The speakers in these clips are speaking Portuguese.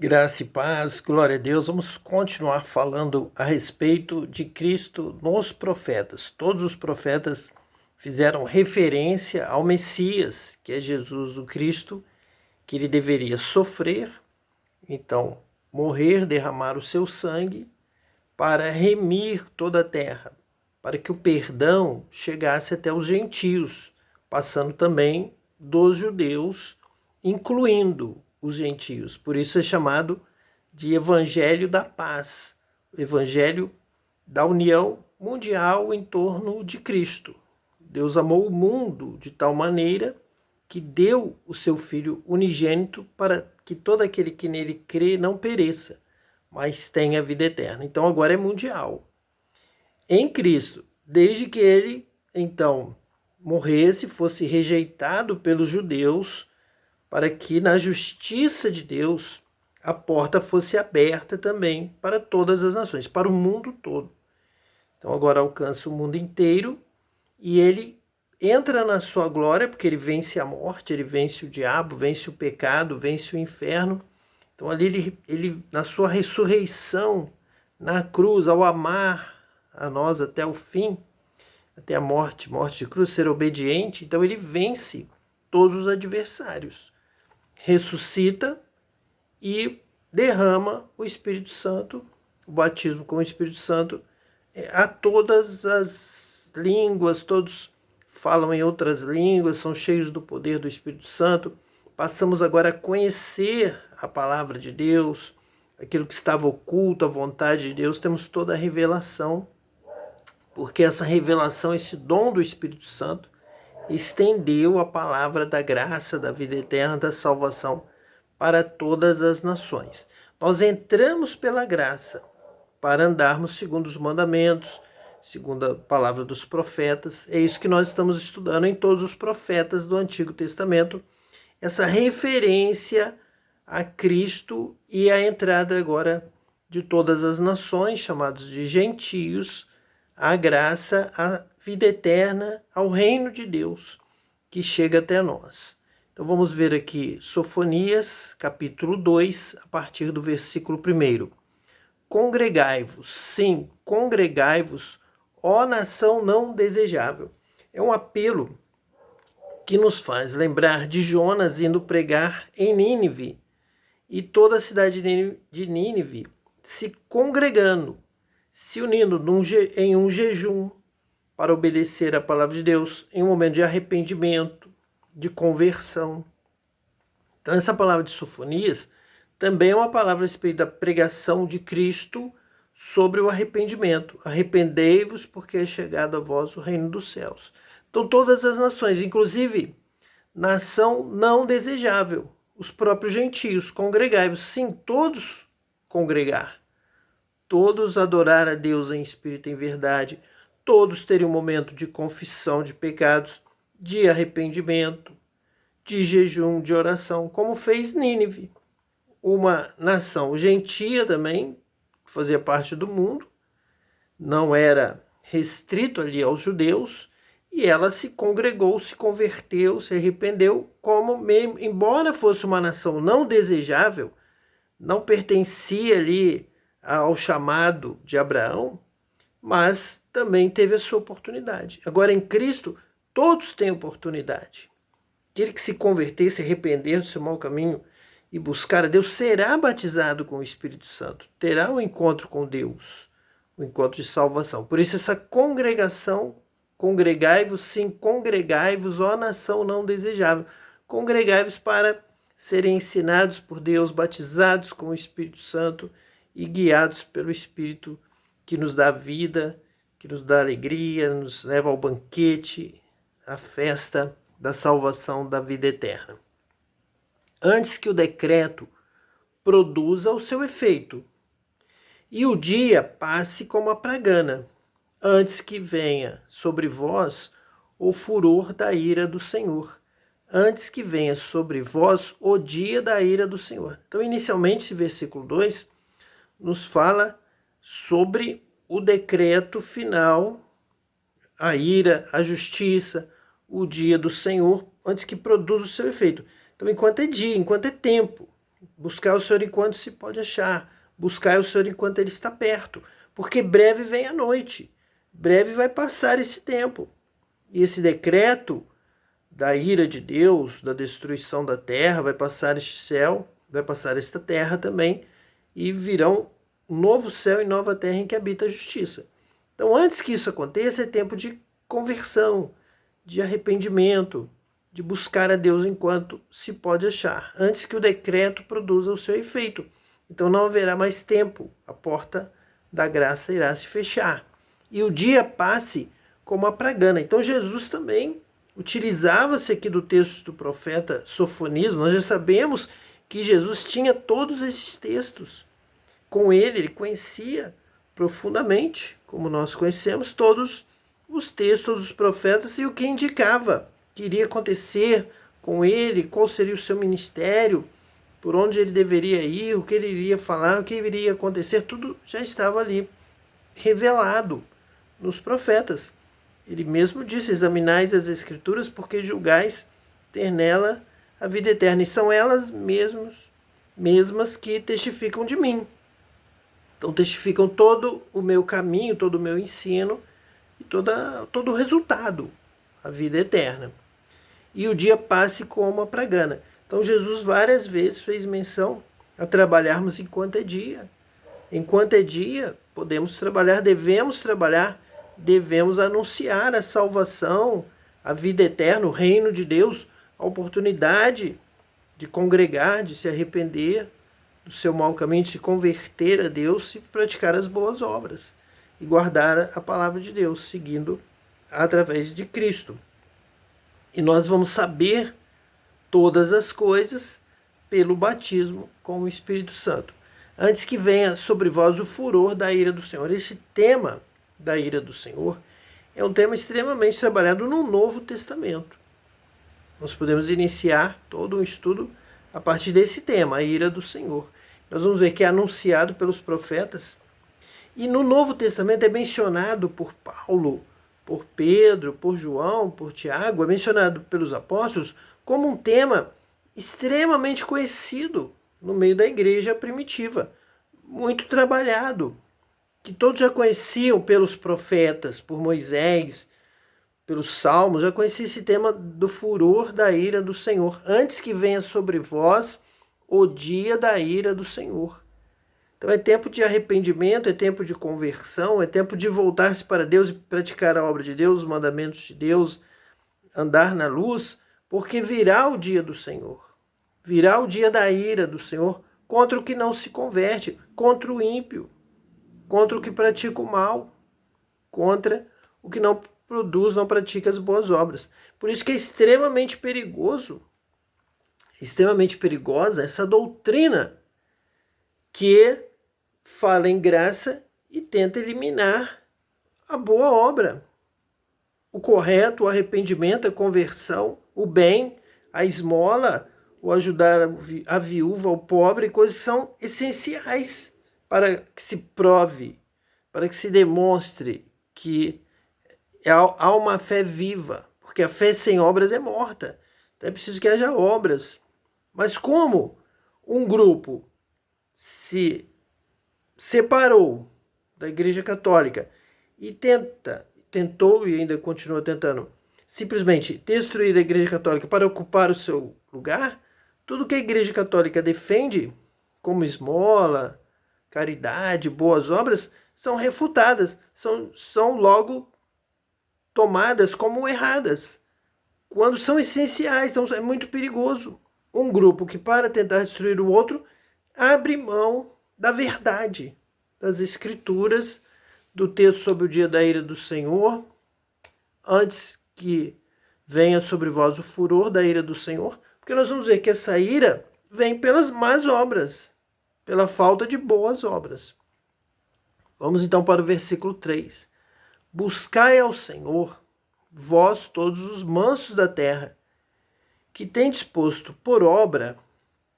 Graça e paz, glória a Deus. Vamos continuar falando a respeito de Cristo nos profetas. Todos os profetas fizeram referência ao Messias, que é Jesus o Cristo, que ele deveria sofrer, então morrer, derramar o seu sangue para remir toda a terra, para que o perdão chegasse até os gentios, passando também dos judeus, incluindo os gentios. Por isso é chamado de Evangelho da Paz, o Evangelho da união mundial em torno de Cristo. Deus amou o mundo de tal maneira que deu o seu Filho unigênito para que todo aquele que nele crê não pereça, mas tenha a vida eterna. Então agora é mundial. Em Cristo, desde que ele, então, morresse, fosse rejeitado pelos judeus, para que na justiça de Deus a porta fosse aberta também para todas as nações, para o mundo todo. Então agora alcança o mundo inteiro e ele entra na sua glória, porque ele vence a morte, ele vence o diabo, vence o pecado, vence o inferno. Então ali ele na sua ressurreição, na cruz, ao amar a nós até o fim, até a morte de cruz, ser obediente, então ele vence todos os adversários, ressuscita e derrama o Espírito Santo, o batismo com o Espírito Santo, a todas as línguas, todos falam em outras línguas, são cheios do poder do Espírito Santo. Passamos agora a conhecer a palavra de Deus, aquilo que estava oculto, a vontade de Deus, temos toda a revelação, porque essa revelação, esse dom do Espírito Santo, estendeu a palavra da graça, da vida eterna, da salvação para todas as nações. Nós entramos pela graça para andarmos segundo os mandamentos, segundo a palavra dos profetas. É isso que nós estamos estudando em todos os profetas do Antigo Testamento, essa referência a Cristo e a entrada agora de todas as nações, chamados de gentios, a graça, a vida eterna, ao reino de Deus que chega até nós. Então vamos ver aqui Sofonias, capítulo 2, a partir do versículo 1. Congregai-vos, sim, congregai-vos, ó nação não desejável. É um apelo que nos faz lembrar de Jonas indo pregar em Nínive e toda a cidade de Nínive se congregando, se unindo em um jejum para obedecer à palavra de Deus, em um momento de arrependimento, de conversão. Então essa palavra de Sofonias também é uma palavra a respeito da pregação de Cristo sobre o arrependimento. Arrependei-vos, porque é chegado a vós o reino dos céus. Então todas as nações, inclusive nação não desejável, os próprios gentios, congregai-vos. Sim, todos congregar. Todos adorar a Deus em espírito e em verdade. Todos terem um momento de confissão de pecados, de arrependimento, de jejum, de oração, como fez Nínive. Uma nação gentia também, que fazia parte do mundo, não era restrito ali aos judeus, e ela se congregou, se converteu, se arrependeu, embora fosse uma nação não desejável, não pertencia ali ao chamado de Abraão, mas também teve a sua oportunidade. Agora, em Cristo, todos têm oportunidade. Aquele que se converter, se arrepender do seu mau caminho e buscar a Deus, será batizado com o Espírito Santo, terá um encontro com Deus, um encontro de salvação. Por isso, essa congregação, congregai-vos, sim, congregai-vos, ó nação não desejável. Congregai-vos para serem ensinados por Deus, batizados com o Espírito Santo e guiados pelo Espírito que nos dá vida, que nos dá alegria, nos leva ao banquete, à festa da salvação, da vida eterna. Antes que o decreto produza o seu efeito e o dia passe como a pragana, antes que venha sobre vós o furor da ira do Senhor, antes que venha sobre vós o dia da ira do Senhor. Então, inicialmente, esse versículo 2 nos fala sobre o decreto final, a ira, a justiça, o dia do Senhor, antes que produza o seu efeito. Então, enquanto é dia, enquanto é tempo, Buscar o Senhor enquanto se pode achar. Buscar o Senhor enquanto Ele está perto. Porque breve vem a noite. Breve vai passar esse tempo. E esse decreto da ira de Deus, da destruição da terra, vai passar este céu, vai passar esta terra também, e virão um novo céu e nova terra em que habita a justiça. Então, antes que isso aconteça, é tempo de conversão, de arrependimento, de buscar a Deus enquanto se pode achar, antes que o decreto produza o seu efeito. Então não haverá mais tempo, a porta da graça irá se fechar. E o dia passe como a pragana. Então Jesus também utilizava-se aqui do texto do profeta Sofonias. Nós já sabemos que Jesus tinha todos esses textos. Com ele conhecia profundamente, como nós conhecemos, todos os textos dos profetas e o que indicava que iria acontecer com ele, qual seria o seu ministério, por onde ele deveria ir, o que ele iria falar, o que iria acontecer, tudo já estava ali revelado nos profetas. Ele mesmo disse: examinais as Escrituras, porque julgais ter nela a vida eterna. E são elas mesmas que testificam de mim. Então testificam todo o meu caminho, todo o meu ensino e todo o resultado, a vida eterna. E o dia passe como a pragana. Então Jesus várias vezes fez menção a trabalharmos enquanto é dia. Enquanto é dia, podemos trabalhar, devemos anunciar a salvação, a vida eterna, o reino de Deus, a oportunidade de congregar, de se arrepender do seu mau caminho, de se converter a Deus e praticar as boas obras e guardar a palavra de Deus, seguindo através de Cristo. E nós vamos saber todas as coisas pelo batismo com o Espírito Santo, antes que venha sobre vós o furor da ira do Senhor. Esse tema da ira do Senhor é um tema extremamente trabalhado no Novo Testamento. Nós podemos iniciar todo um estudo a partir desse tema, a ira do Senhor. Nós vamos ver que é anunciado pelos profetas, e no Novo Testamento é mencionado por Paulo, por Pedro, por João, por Tiago, é mencionado pelos apóstolos como um tema extremamente conhecido no meio da igreja primitiva, muito trabalhado, que todos já conheciam pelos profetas, por Moisés, pelos salmos, já conhecia esse tema do furor da ira do Senhor, antes que venha sobre vós o dia da ira do Senhor. Então é tempo de arrependimento, é tempo de conversão, é tempo de voltar-se para Deus e praticar a obra de Deus, os mandamentos de Deus, andar na luz, porque virá o dia do Senhor. Virá o dia da ira do Senhor contra o que não se converte, contra o ímpio, contra o que pratica o mal, contra o que não produz, não pratica as boas obras. Por isso que é extremamente perigoso, extremamente perigosa essa doutrina que fala em graça e tenta eliminar a boa obra, o correto, o arrependimento, a conversão, o bem, a esmola, o ajudar a viúva, o pobre, coisas que são essenciais para que se prove, para que se demonstre que há uma fé viva, porque a fé sem obras é morta. Então é preciso que haja obras. Mas como um grupo se separou da Igreja Católica e tentou e ainda continua tentando simplesmente destruir a Igreja Católica para ocupar o seu lugar, tudo que a Igreja Católica defende, como esmola, caridade, boas obras, são refutadas, são logo tomadas como erradas, quando são essenciais. Então é muito perigoso um grupo que, para tentar destruir o outro, abre mão da verdade, das Escrituras, do texto sobre o dia da ira do Senhor, antes que venha sobre vós o furor da ira do Senhor, porque nós vamos ver que essa ira vem pelas más obras, pela falta de boas obras. Vamos então para o versículo 3. Buscai ao Senhor, vós todos os mansos da terra, que tendes posto por obra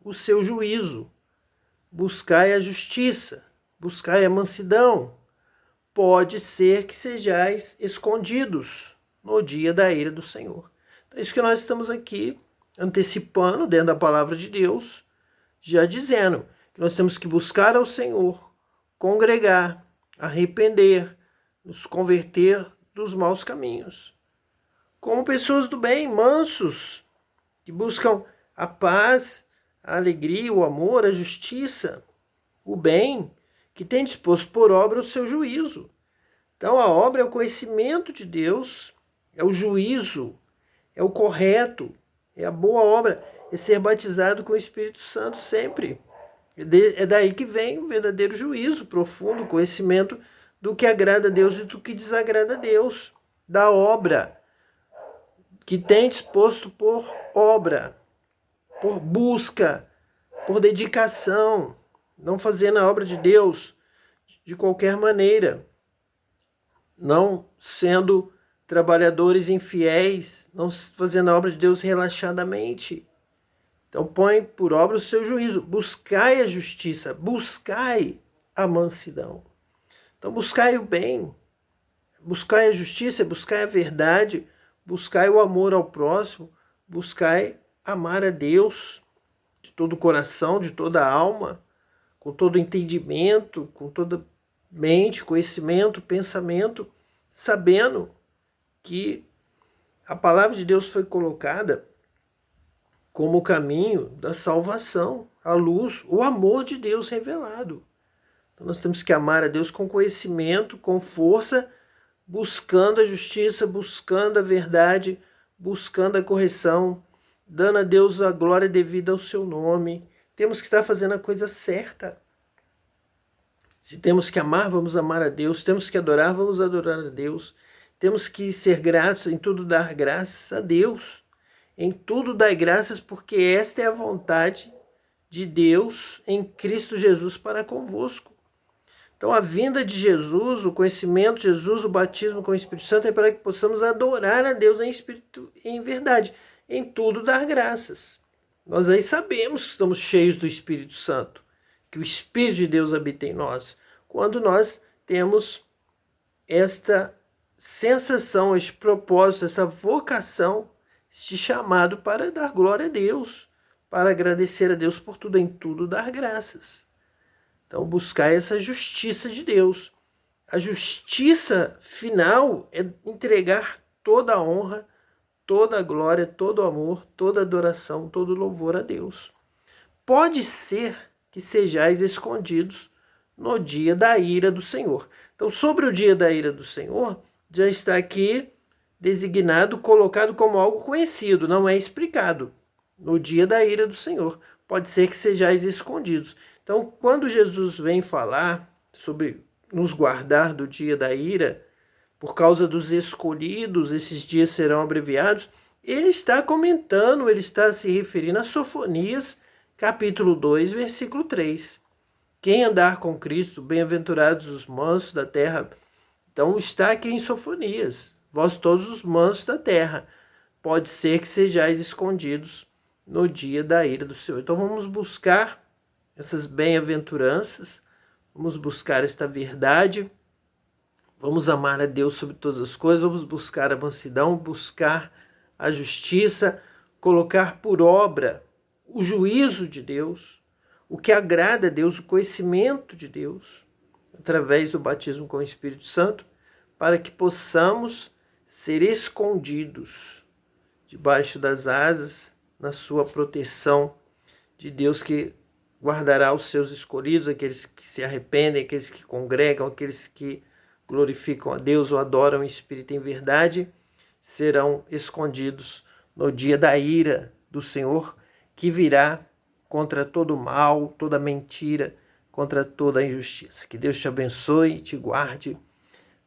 o seu juízo. Buscai a justiça, buscai a mansidão. Pode ser que sejais escondidos no dia da ira do Senhor. Então, é isso que nós estamos aqui antecipando dentro da palavra de Deus. já dizendo que nós temos que buscar ao Senhor, congregar, arrepender, nos converter dos maus caminhos. Como pessoas do bem, mansos, que buscam a paz, a alegria, o amor, a justiça, o bem, que tem disposto por obra o seu juízo. Então a obra é o conhecimento de Deus, é o juízo, é o correto, é a boa obra, é ser batizado com o Espírito Santo sempre. É daí que vem o verdadeiro juízo profundo, o conhecimento do que agrada a Deus e do que desagrada a Deus, da obra, que tem disposto por obra, por busca, por dedicação, não fazendo a obra de Deus de qualquer maneira, não sendo trabalhadores infiéis, não fazendo a obra de Deus relaxadamente. Então põe por obra o seu juízo, buscai a justiça, buscai a mansidão. Então buscai o bem, buscai a justiça, buscai a verdade, buscai o amor ao próximo, buscai amar a Deus de todo o coração, de toda a alma, com todo entendimento, com toda mente, conhecimento, pensamento, sabendo que a palavra de Deus foi colocada como o caminho da salvação, a luz, o amor de Deus revelado. Então nós temos que amar a Deus com conhecimento, com força, buscando a justiça, buscando a verdade, buscando a correção, dando a Deus a glória devida ao seu nome. Temos que estar fazendo a coisa certa. Se temos que amar, vamos amar a Deus. Temos que adorar, vamos adorar a Deus. Temos que ser gratos, em tudo dar graças a Deus. Em tudo dar graças, porque esta é a vontade de Deus em Cristo Jesus para convosco. Então a vinda de Jesus, o conhecimento de Jesus, o batismo com o Espírito Santo é para que possamos adorar a Deus em espírito e em verdade. Em tudo dar graças. Nós aí sabemos que estamos cheios do Espírito Santo, que o Espírito de Deus habita em nós, quando nós temos esta sensação, este propósito, essa vocação, este chamado para dar glória a Deus, para agradecer a Deus por tudo, em tudo dar graças. Então buscar essa justiça de Deus. A justiça final é entregar toda a honra, toda a glória, todo o amor, toda a adoração, todo o louvor a Deus. Pode ser que sejais escondidos no dia da ira do Senhor. Então, sobre o dia da ira do Senhor, já está aqui designado, colocado como algo conhecido, não é explicado. No dia da ira do Senhor, pode ser que sejais escondidos. Então, quando Jesus vem falar sobre nos guardar do dia da ira, por causa dos escolhidos, esses dias serão abreviados, ele está comentando, ele está se referindo a Sofonias, capítulo 2, versículo 3. Quem andar com Cristo, bem-aventurados os mansos da terra. Então está aqui em Sofonias, vós todos os mansos da terra, pode ser que sejais escondidos no dia da ira do Senhor. Então vamos buscar essas bem-aventuranças, vamos buscar esta verdade, vamos amar a Deus sobre todas as coisas, vamos buscar a mansidão, buscar a justiça, colocar por obra o juízo de Deus, o que agrada a Deus, o conhecimento de Deus, através do batismo com o Espírito Santo, para que possamos ser escondidos debaixo das asas, na sua proteção de Deus, que guardará os seus escolhidos, aqueles que se arrependem, aqueles que congregam, aqueles que glorificam a Deus ou adoram em espírito e em verdade, serão escondidos no dia da ira do Senhor, que virá contra todo o mal, toda mentira, contra toda a injustiça. Que Deus te abençoe e te guarde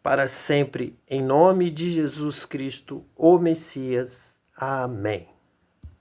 para sempre, em nome de Jesus Cristo, o Messias. Amém.